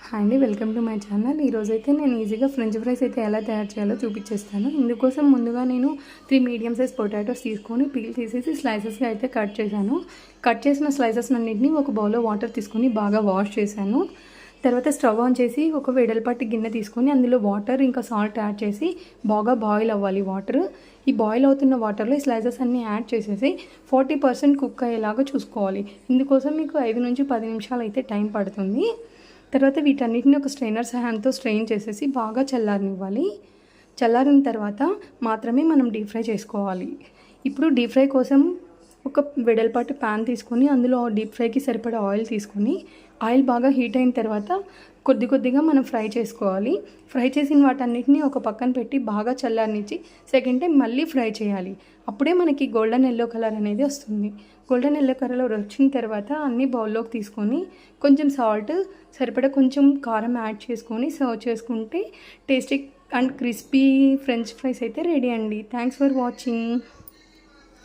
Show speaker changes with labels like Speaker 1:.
Speaker 1: Hi అండి, welcome to my channel. ఈరోజైతే నేను ఈజీగా ఫ్రెంచ్ ఫ్రైస్ అయితే ఎలా తయారు చేయాలో చూపించేస్తాను. ఇందుకోసం ముందుగా నేను 3 మీడియం సైజ్ పొటాటోస్ తీసుకొని పీల్ తీసేసి స్లైసెస్గా అయితే కట్ చేశాను. కట్ చేసిన స్లైసెస్ అన్నింటినీ ఒక బౌల్లో వాటర్ తీసుకొని బాగా వాష్ చేశాను. తర్వాత స్టవ్ ఆన్ చేసి ఒక వెడల్పాటి గిన్నె తీసుకొని అందులో వాటర్ ఇంకా సాల్ట్ యాడ్ చేసి బాగా బాయిల్ అవ్వాలి వాటర్. ఈ బాయిల్ అవుతున్న వాటర్లో ఈ స్లైసెస్ అన్నీ యాడ్ చేసేసి 40% కుక్ అయ్యేలాగా చూసుకోవాలి. ఇందుకోసం మీకు 5 నుంచి 10 నిమిషాలు అయితే టైం పడుతుంది. తర్వాత వీటన్నిటిని ఒక స్ట్రైనర్ సహాయంతో స్ట్రెయిన్ చేసేసి బాగా చల్లారనివ్వాలి. చల్లారిన తర్వాత మాత్రమే మనం డీప్ ఫ్రై చేసుకోవాలి. ఇప్పుడు డీప్ ఫ్రై కోసం ఒక వెడల్పాటి ప్యాన్ తీసుకొని అందులో డీప్ ఫ్రైకి సరిపడా ఆయిల్ తీసుకొని ఆయిల్ బాగా హీట్ అయిన తర్వాత కొద్ది కొద్దిగా మనం ఫ్రై చేసుకోవాలి. ఫ్రై చేసిన వాటన్నిటిని ఒక పక్కన పెట్టి బాగా చల్లారనిచ్చి సెకండ్ టైం మళ్ళీ ఫ్రై చేయాలి. అప్పుడే మనకి గోల్డెన్ ఎల్లో కలర్ అనేది వస్తుంది. గోల్డెన్ ఎల్లో కలర్ వచ్చిన తర్వాత అన్ని బౌల్లోకి తీసుకొని కొంచెం సాల్ట్, సరిపడా కొంచెం కారం యాడ్ చేసుకొని సర్వ్ చేసుకుంటే tasty and crispy French fries అయితే రెడీ అండి. Thanks for watching.